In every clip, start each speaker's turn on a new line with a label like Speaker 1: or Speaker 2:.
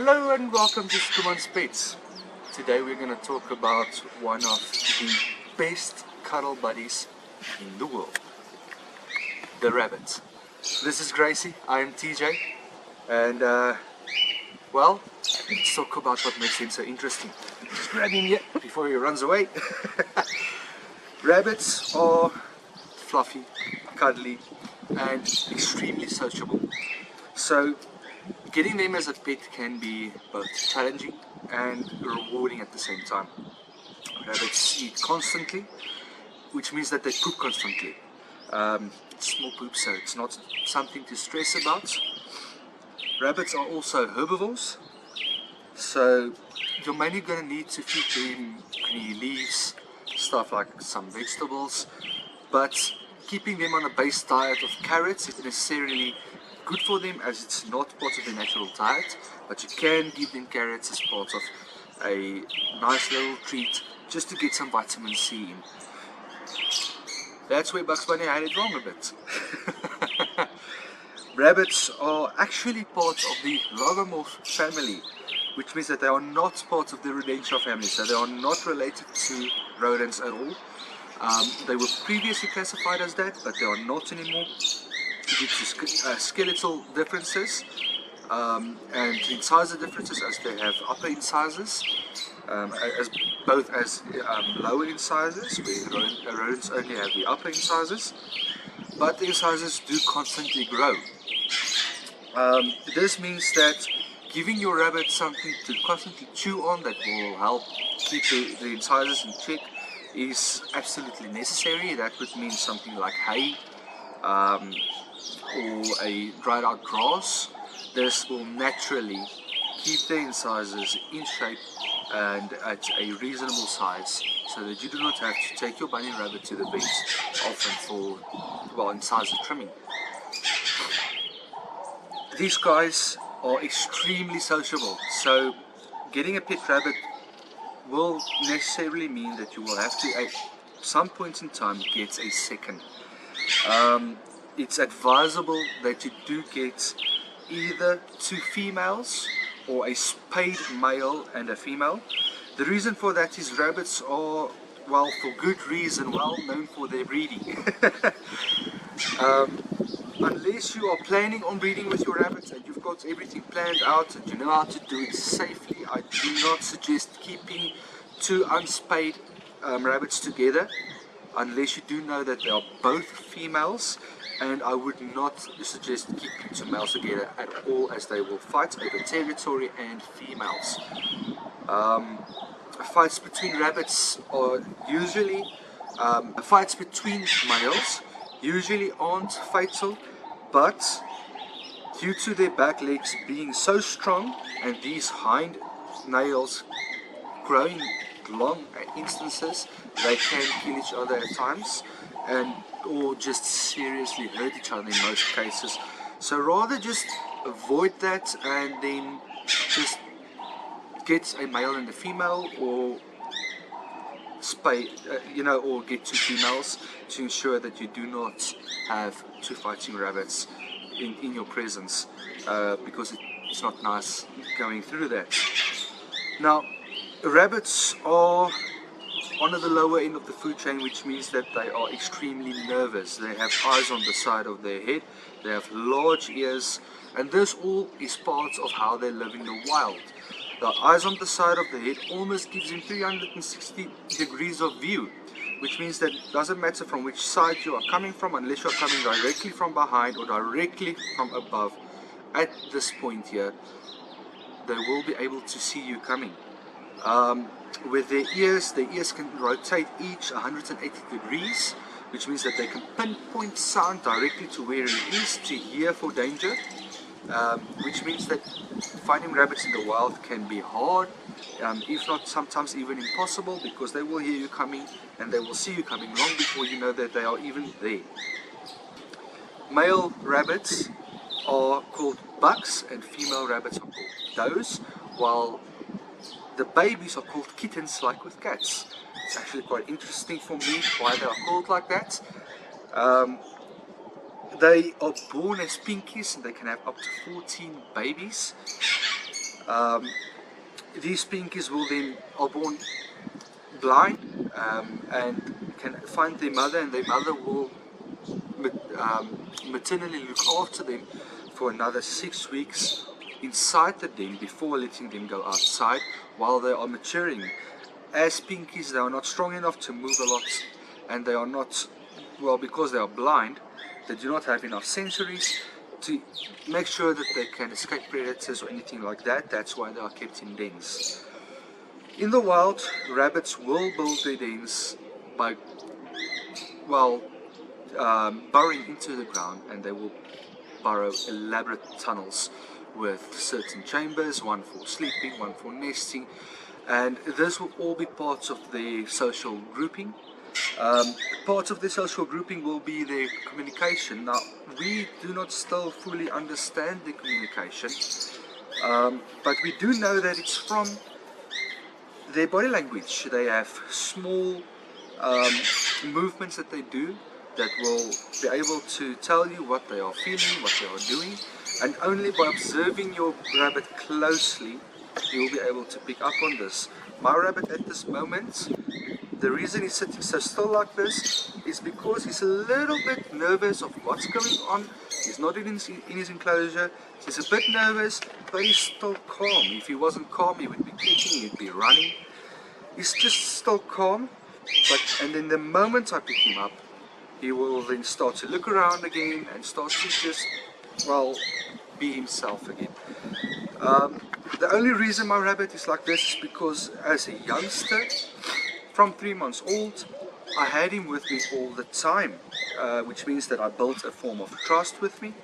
Speaker 1: Hello and welcome to Skuman's Pets. Today we're going to talk about one of the best cuddle buddies in the world, the rabbit. This is Gracie, I am TJ, and well, let's talk about what makes him so interesting. Just grab him here before he runs away. Rabbits are fluffy, cuddly, and extremely sociable. So getting them as a pet can be both challenging and rewarding at the same time. Rabbits eat constantly, which means that they poop constantly. It's small poop, so it's not something to stress about. Rabbits are also herbivores, so you're mainly going to need to feed them green leaves, stuff like some vegetables, but keeping them on a base diet of carrots isn't necessarily good for them, as it's not part of their natural diet, but you can give them carrots as part of a nice little treat just to get some vitamin C in. That's where Bugs Bunny had it wrong a bit. Rabbits are actually part of the Lagomorph family, which means that they are not part of the Rodentia family, so they are not related to rodents at all. They were previously classified as that, but they are not anymore due to skeletal differences and incisor differences, as they have upper incisors as both as lower incisors, where rodents only have the upper incisors, but the incisors do constantly grow. This means that giving your rabbit something to constantly chew on that will help keep the incisors in check is absolutely necessary. That would mean something like hay or a dried out grass. This will naturally keep the incisors in shape and at a reasonable size, so that you do not have to take your bunny rabbit to the vet often for, well, incisor trimming. These guys are extremely sociable, so getting a pet rabbit will necessarily mean that you will have to at some point in time get a second. It's advisable that you do get either 2 females or a spayed male and a female. The reason for that is rabbits are, well, for good reason, well known for their breeding. Unless you are planning on breeding with your rabbits and you've got everything planned out and you know how to do it safely, I do not suggest keeping 2 unspayed rabbits together unless you do know that they are both females, and I would not suggest keeping 2 males together at all, as they will fight over territory and females. Fights between rabbits are usually fights between males usually aren't fatal, but due to their back legs being so strong and these hind nails growing long instances, they can kill each other at times, and or just seriously hurt each other in most cases. So rather just avoid that and then just get a male and a female, or spay, or get 2 females to ensure that you do not have 2 fighting rabbits in your presence, because it's not nice going through that. Now, rabbits are on the lower end of the food chain, which means that they are extremely nervous. They have eyes on the side of their head, they have large ears, and this all is part of how they live in the wild. The eyes on the side of the head almost gives them 360 degrees of view, which means that it doesn't matter from which side you are coming from, unless you are coming directly from behind or directly from above. At this point here, they will be able to see you coming. With their ears can rotate each 180 degrees, which means that they can pinpoint sound directly to where it is to hear for danger, which means that finding rabbits in the wild can be hard, if not sometimes even impossible, because they will hear you coming and they will see you coming long before you know that they are even there. Male rabbits are called bucks and female rabbits are called does, while the babies are called kittens, like with cats. It's actually quite interesting for me why they are called like that. They are born as pinkies and they can have up to 14 babies. These pinkies will then are born blind and can find their mother, and their mother will maternally look after them for another 6 weeks inside the den before letting them go outside while they are maturing. As pinkies, they are not strong enough to move a lot, and they are not, well, because they are blind, they do not have enough sensories to make sure that they can escape predators or anything like that. That's why they are kept in dens. In the wild, rabbits will build their dens by, well, burrowing into the ground, and they will burrow elaborate tunnels with certain chambers, one for sleeping, one for nesting, and this will all be parts of their social grouping. Part of the social grouping will be their communication. Now, we do not still fully understand the communication, but we do know that it's from their body language. They have small movements that they do that will be able to tell you what they are feeling, what they are doing, and only by observing your rabbit closely you will be able to pick up on this. My rabbit at this moment, the reason he's sitting so still like this is because he's a little bit nervous of what's going on. He's not in his enclosure, he's a bit nervous, but he's still calm. If he wasn't calm, he would be kicking, he'd be running. He's just still calm, and then the moment I pick him up, he will then start to look around again and start to just, well, be himself again. The only reason my rabbit is like this is because as a youngster, from 3 months old, I had him with me all the time, which means that I built a form of trust with me.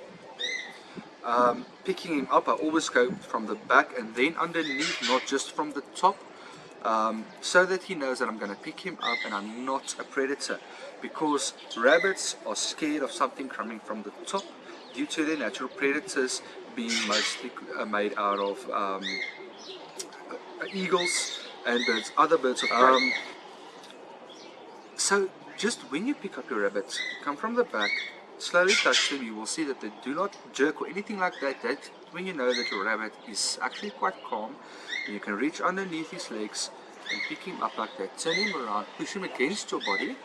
Speaker 1: Picking him up, I always go from the back and then underneath, not just from the top, so that he knows that I'm going to pick him up and I'm not a predator, because rabbits are scared of something coming from the top due to their natural predators being mostly made out of eagles and birds, other birds of prey. So just when you pick up your rabbit, come from the back, slowly touch them, you will see that they do not jerk or anything like that. That's when you know that your rabbit is actually quite calm. You can reach underneath his legs and pick him up like that, turn him around, push him against your body,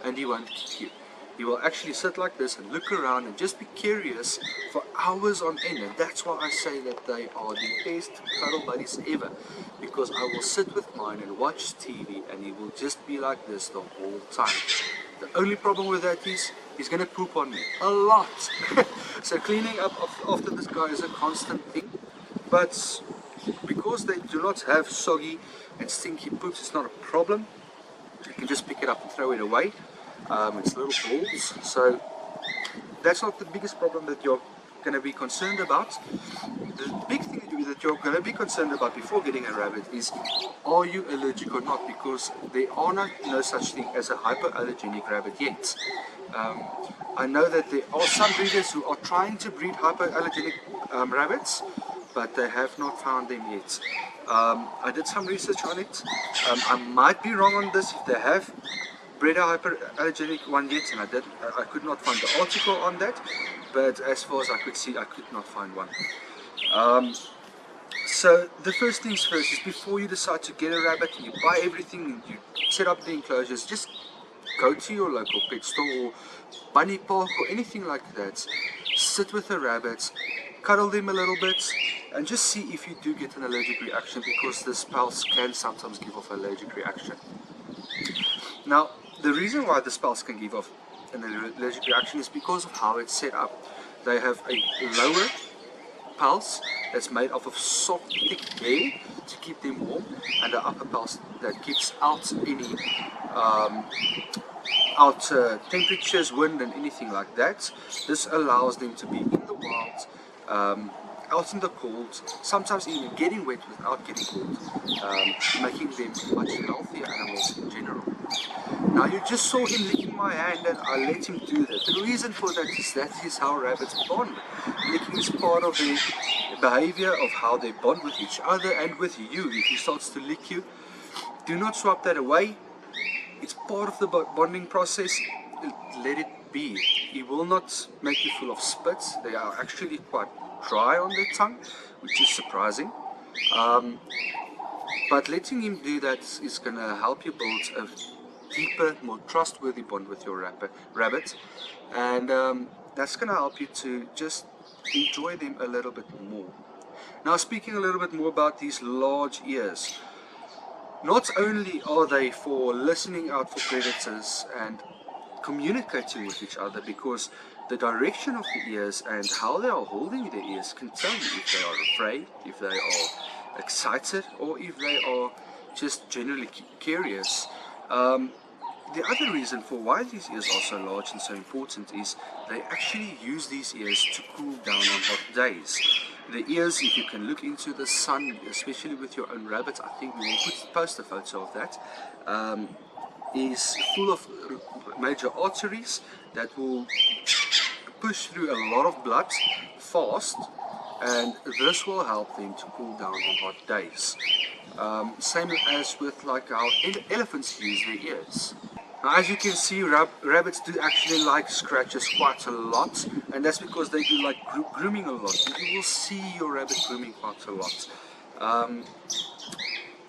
Speaker 1: and he won't kick you. He will actually sit like this and look around and just be curious for hours on end. And that's why I say that they are the best cuddle buddies ever, because I will sit with mine and watch TV and he will just be like this the whole time. The only problem with that is he's going to poop on me a lot. So cleaning up after this guy is a constant thing, but because they do not have soggy and stinky poops, it's not a problem. You can just pick it up and throw it away. It's little balls, so that's not the biggest problem that you're going to be concerned about. The big thing that you're going to be concerned about before getting a rabbit is, are you allergic or not, because there are no such thing as a hypoallergenic rabbit yet. I know that there are some breeders who are trying to breed hypoallergenic rabbits, but they have not found them yet. I did some research on it. I might be wrong on this if they have bred a hyperallergenic one yet, and I could not find the article on that, but as far as I could see, I could not find one. So the first things first is, before you decide to get a rabbit and you buy everything and you set up the enclosures, just go to your local pet store or bunny park or anything like that, sit with the rabbits, cuddle them a little bit, and just see if you do get an allergic reaction, because this pulse can sometimes give off an allergic reaction. Now, the reason why the spells can give off an allergic reaction is because of how it's set up. They have a lower pulse that's made up of soft, thick hair to keep them warm, and an upper pulse that keeps out any temperatures, wind, and anything like that. This allows them to be in the wild, out in the cold, sometimes even getting wet without getting cold, making them much healthier animals in general. Now, you just saw him licking my hand and I let him do that. The reason for that is how rabbits bond. Licking is part of the behavior of how they bond with each other and with you. If he starts to lick you, do not swap that away. It's part of the bonding process. Let it be. He will not make you full of spits. They are actually quite dry on their tongue, which is surprising. But letting him do that is going to help you build a deeper, more trustworthy bond with your rabbit, and that's going to help you to just enjoy them a little bit more. Now, speaking a little bit more about these large ears, not only are they for listening out for predators and communicating with each other, because the direction of the ears and how they are holding their ears can tell you if they are afraid, if they are excited, or if they are just generally curious. The other reason for why these ears are so large and so important is they actually use these ears to cool down on hot days. The ears, if you can look into the sun, especially with your own rabbit, I think we will post a photo of that, is full of major arteries that will push through a lot of blood fast, and this will help them to cool down on hot days. Same as with like how elephants use their ears. Now, as you can see, rabbits do actually like scratches quite a lot, and that's because they do like grooming a lot. You will see your rabbit grooming quite a lot.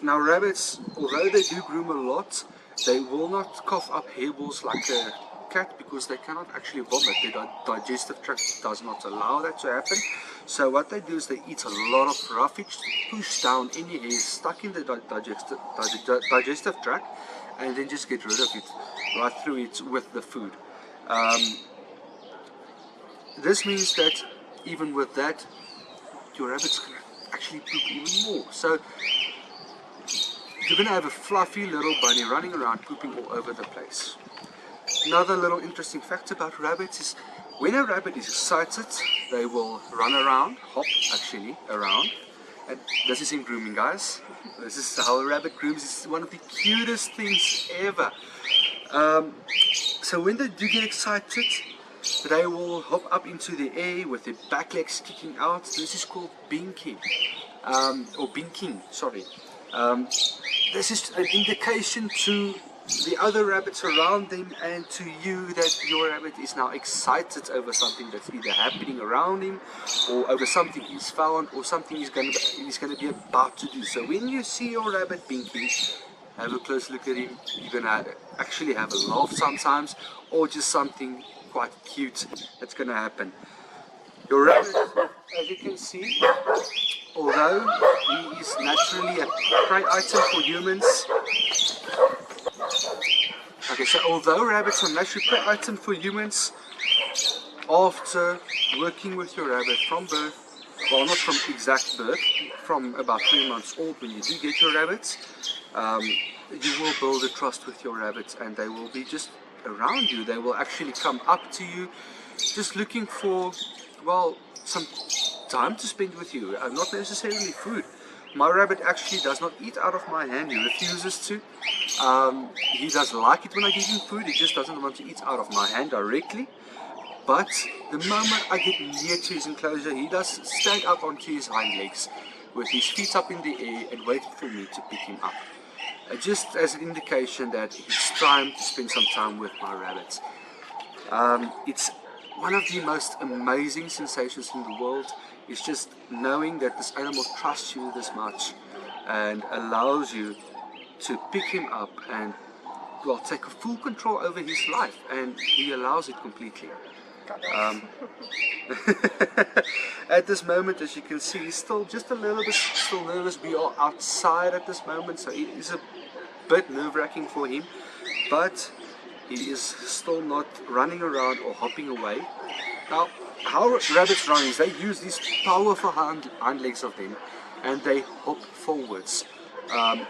Speaker 1: Now, rabbits, although they do groom a lot, they will not cough up hairballs like a cat, because they cannot actually vomit. Their digestive tract does not allow that to happen. So what they do is they eat a lot of roughage to push down any hairs stuck in the digestive tract, and then just get rid of it right through it with the food. This means that even with that, your rabbits can actually poop even more. So you're going to have a fluffy little bunny running around pooping all over the place. Another little interesting fact about rabbits is when a rabbit is excited, they will run around, hop actually around. And this is in grooming, guys. This is how a rabbit grooms. It's one of the cutest things ever. So when they do get excited, they will hop up into the air with their back legs kicking out. This is called binking, or binking, sorry. This is an indication to the other rabbits around them and to you that your rabbit is now excited over something that's either happening around him, or over something he's found, or something he's going to be about to do. So when you see your rabbit binking, have a close look at him. You're going to actually have a laugh sometimes, or just something quite cute that's going to happen. Your rabbit, as you can see, although he is naturally a prey item for humans. Okay, so although rabbits are naturally prey item for humans, after working with your rabbit from birth, well, not from exact birth, from about 3 months old, when you do get your rabbits, you will build a trust with your rabbits, and they will be just around you. They will actually come up to you, just looking for, well, some time to spend with you, not necessarily food. My rabbit actually does not eat out of my hand. He refuses to. He does like it when I give him food. He just doesn't want to eat out of my hand directly. But the moment I get near to his enclosure, he does stand up onto his hind legs with his feet up in the air and wait for me to pick him up. Just as an indication that it's time to spend some time with my rabbits. It's one of the most amazing sensations in the world. Is just knowing that this animal trusts you this much and allows you to pick him up and, well, take full control over his life, and he allows it completely. At this moment, as you can see, he's still just a little bit still nervous. We are outside at this moment, so it is a bit nerve-wracking for him, but he is still not running around or hopping away. Now, how rabbits run is they use these powerful hind legs of them, and they hop forwards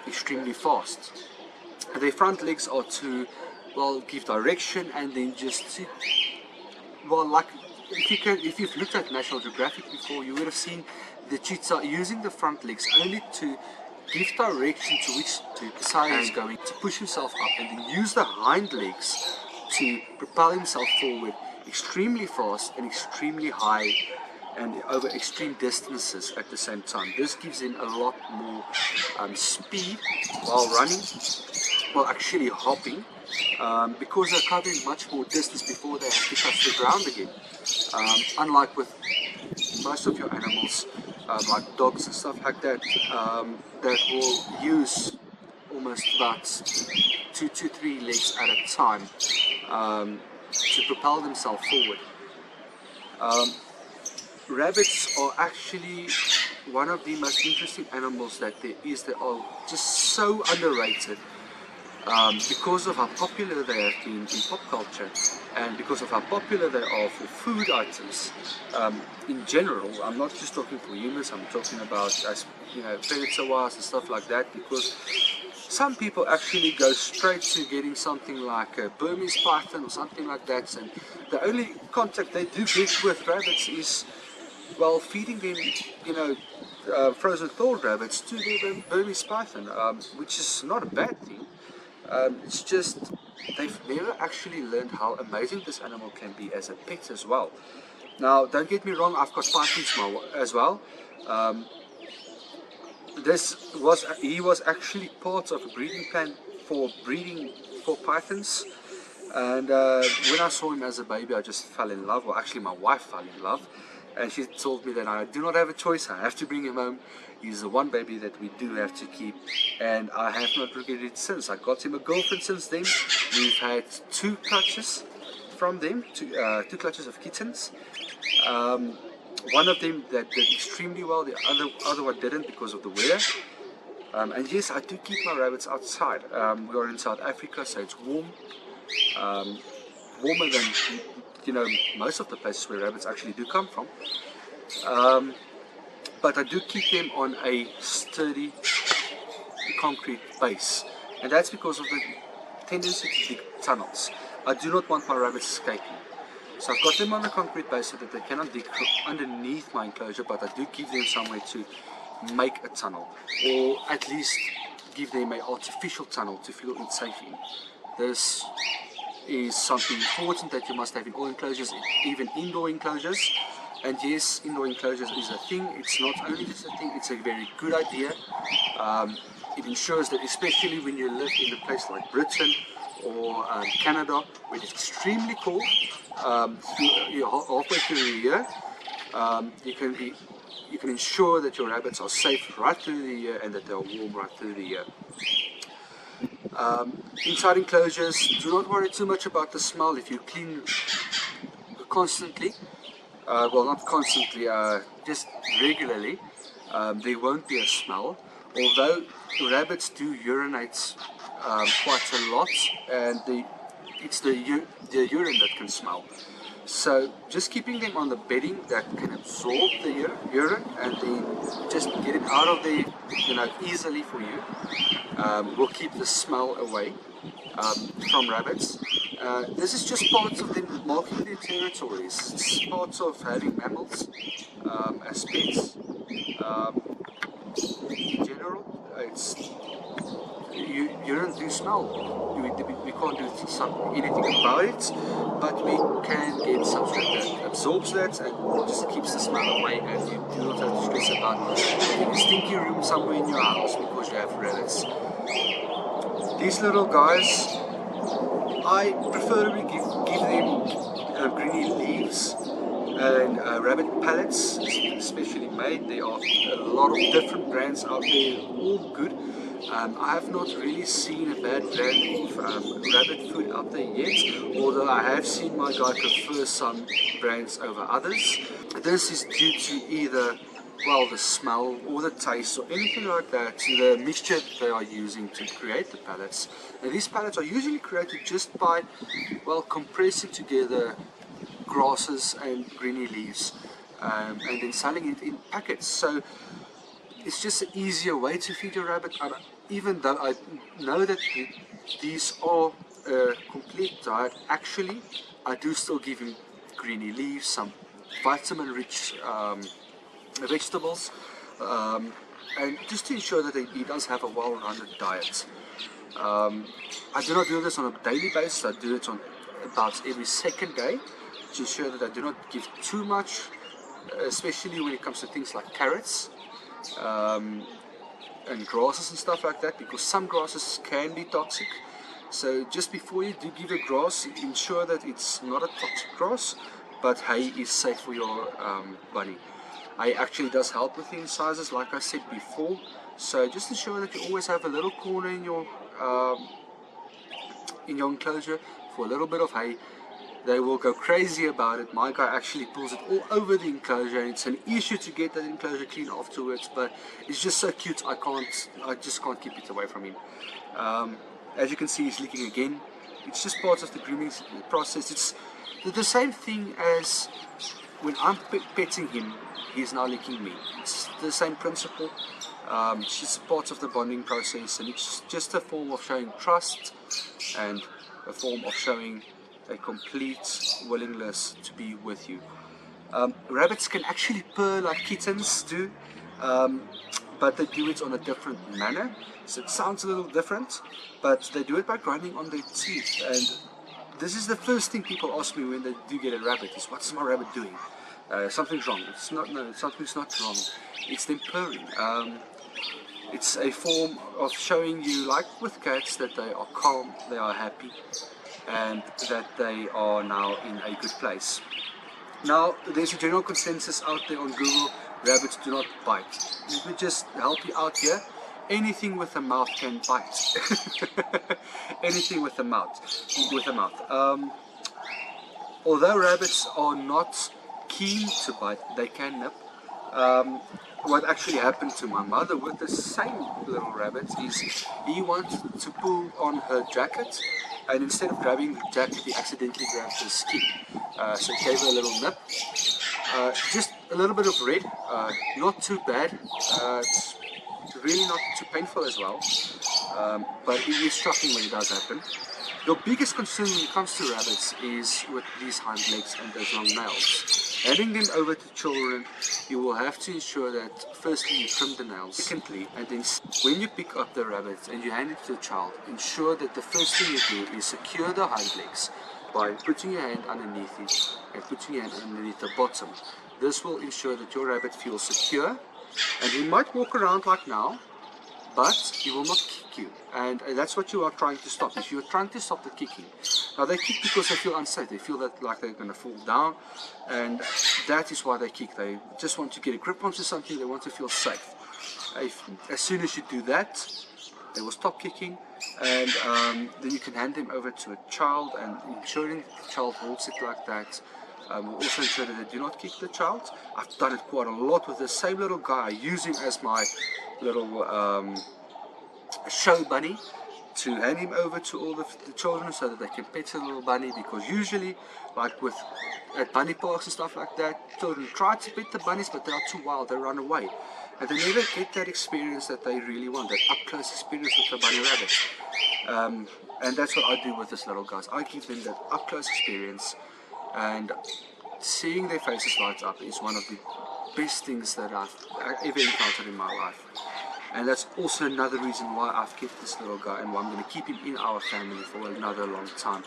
Speaker 1: extremely fast. Their front legs are to, well, give direction, and then just to, well, like if you've looked at National Geographic before, you would have seen the cheetah using the front legs only to give direction to which the side is going, to push himself up, and then use the hind legs to propel himself forward extremely fast and extremely high and over extreme distances at the same time. This gives him a lot more speed while running, while actually hopping, because they're covering much more distance before they have to touch the ground again. Unlike with most of your animals, like dogs and stuff like that, that will use almost about 2 to 3 legs at a time to propel themselves forward. Rabbits are actually one of the most interesting animals that there is. They are just so underrated because of how popular they have been in pop culture, and because of how popular they are for food items in general. I'm not just talking for humans, I'm talking about as predator-wise and stuff like that, because some people actually go straight to getting something like a Burmese python or something like that, and the only contact they do get with rabbits is, well, feeding them, frozen thawed rabbits to the Burmese python, which is not a bad thing. It's just they've never actually learned how amazing this animal can be as a pet as well. Now, don't get me wrong, I've got pythons as well. He was actually part of a breeding plan for breeding for pythons, and when I saw him as a baby, I just fell in love. Well, actually, my wife fell in love, and she told me that I do not have a choice. I have to bring him home. He's the one baby that we do have to keep, and I have not regretted it since. I got him a girlfriend since then. We've had 2 clutches from them, 2 clutches of kittens. One of them that did extremely well, the other one didn't because of the weather. And yes, I do keep my rabbits outside. We are in South Africa, so it's warm, warmer than most of the places where rabbits actually do come from. But I do keep them on a sturdy concrete base, and that's because of the tendency to dig tunnels. I do not want my rabbits escaping. So I've got them on a concrete base so that they cannot dig underneath my enclosure, but I do give them somewhere to make a tunnel, or at least give them an artificial tunnel to feel safe in. This is something important that you must have in all enclosures, even indoor enclosures. And yes, indoor enclosures is a thing. It's not only just a thing, it's a very good idea. It ensures that, especially when you live in a place like Britain or Canada, where it's extremely cold halfway through the year, you can ensure that your rabbits are safe right through the year and that they are warm right through the year. Inside enclosures, do not worry too much about the smell. If you clean constantly, well, not constantly, just regularly, there won't be a smell. Although rabbits do urinate quite a lot, and it's the urine that can smell. So just keeping them on the bedding that can absorb the urine and then just get it out of there, easily for you, will keep the smell away from rabbits. This is just part of them marking their territories. It's part of having mammals as pets. In general, urine do smell. We can't do anything about it, but we can get substrate that absorbs that and just keeps the smell away, and you do not have to stress about having a stinky room somewhere in your house because you have rabbits. These little guys, I preferably give them greeny leaves and rabbit pellets, especially made. There are a lot of different brands out there, all good. I have not really seen a bad brand of rabbit food out there yet, although I have seen my guy prefer some brands over others. This is due to either, well, the smell or the taste or anything like that, to the mixture they are using to create the pellets. And these pellets are usually created just by, well, compressing together grasses and greeny leaves and then selling it in packets. So it's just an easier way to feed your rabbit. Even though I know that these are a complete diet, actually I do still give him greeny leaves, some vitamin rich vegetables, and just to ensure that he does have a well-rounded diet. I do not do this on a daily basis. I do it on about every second day to ensure that I do not give too much, especially when it comes to things like carrots and grasses and stuff like that, because some grasses can be toxic. So just before you do give a grass, ensure that it's not a toxic grass, but hay is safe for your bunny. It actually does help with the incisors, like I said before. So just ensure that you always have a little corner in your enclosure for a little bit of hay. They will go crazy about it. My guy actually pulls it all over the enclosure, and it's an issue to get that enclosure clean afterwards, but it's just so cute. I just can't keep it away from him. As you can see, he's licking again. It's just part of the grooming process. It's the same thing as when I'm petting him, he's now licking me. It's the same principle. It's just part of the bonding process, and it's just a form of showing trust and a form of showing a complete willingness to be with you. Rabbits can actually purr like kittens do, but they do it on a different manner. So it sounds a little different, but they do it by grinding on their teeth. And this is the first thing people ask me when they do get a rabbit: is what's my rabbit doing? Something's wrong. It's not. No, something's not wrong. It's them purring. It's a form of showing you, like with cats, that they are calm, they are happy, and that they are now in a good place. Now, there's a general consensus out there on Google: rabbits do not bite. Let me just help you out here. Anything with a mouth can bite. Anything with a mouth. Although rabbits are not keen to bite, they can nip. What actually happened to my mother with the same little rabbit is he wanted to pull on her jacket, and instead of grabbing the jacket, he accidentally grabbed her skin. So he gave her a little nip. Just a little bit of red, not too bad. It's really not too painful as well, but it is shocking when it does happen. Your biggest concern when it comes to rabbits is with these hind legs and those long nails. Handing them over to children, you will have to ensure that firstly you trim the nails, secondly, and then when you pick up the rabbit and you hand it to a child, ensure that the first thing you do is secure the hind legs by putting your hand underneath it and putting your hand underneath the bottom. This will ensure that your rabbit feels secure, and he might walk around like now, but he will not kick you, and that's what you are trying to stop. If you are trying to stop the kicking, now they kick because they feel unsafe. They feel that like they're going to fall down, and that is why they kick. They just want to get a grip onto something. They want to feel safe. As soon as you do that, they will stop kicking, and then you can hand them over to a child, and ensuring the child holds it like that. We'll also ensure that they do not kick the child. I've done it quite a lot with the same little guy. I use him as my little show bunny, to hand him over to all the children so that they can pet the little bunny, because usually, like at bunny parks and stuff like that, children try to pet the bunnies, but they are too wild, they run away, and they never get that experience that they really want, that up close experience with the bunny rabbit. And that's what I do with this little guys. I give them that up close experience, and seeing their faces light up is one of the best things that I've ever encountered in my life. And that's also another reason why I've kept this little guy, and why I'm going to keep him in our family for another long time.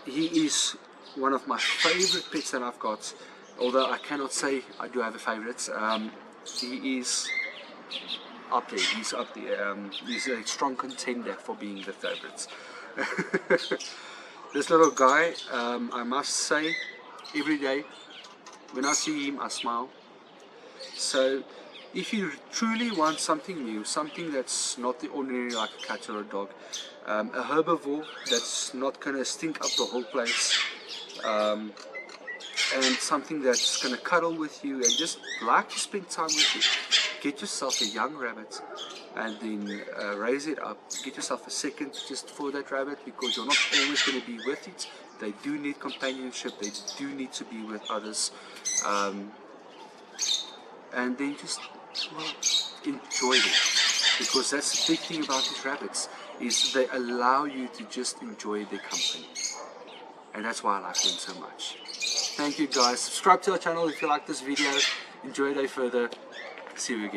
Speaker 1: He is one of my favorite pets that I've got, although I cannot say I do have a favorite. He is up there, he's up there. He's a strong contender for being the favorite. This little guy, I must say, every day when I see him I smile. So if you truly want something new, something that's not the ordinary like a cat or a dog, a herbivore that's not going to stink up the whole place, and something that's going to cuddle with you and just like to spend time with you, get yourself a young rabbit and then raise it up. Get yourself a second just for that rabbit, because you're not always going to be with it. They do need companionship, they do need to be with others, and then just enjoy them, because that's the big thing about these rabbits, is they allow you to just enjoy their company, and that's why I like them so much. Thank you guys. Subscribe to our channel if you like this video. Enjoy it further. See you again.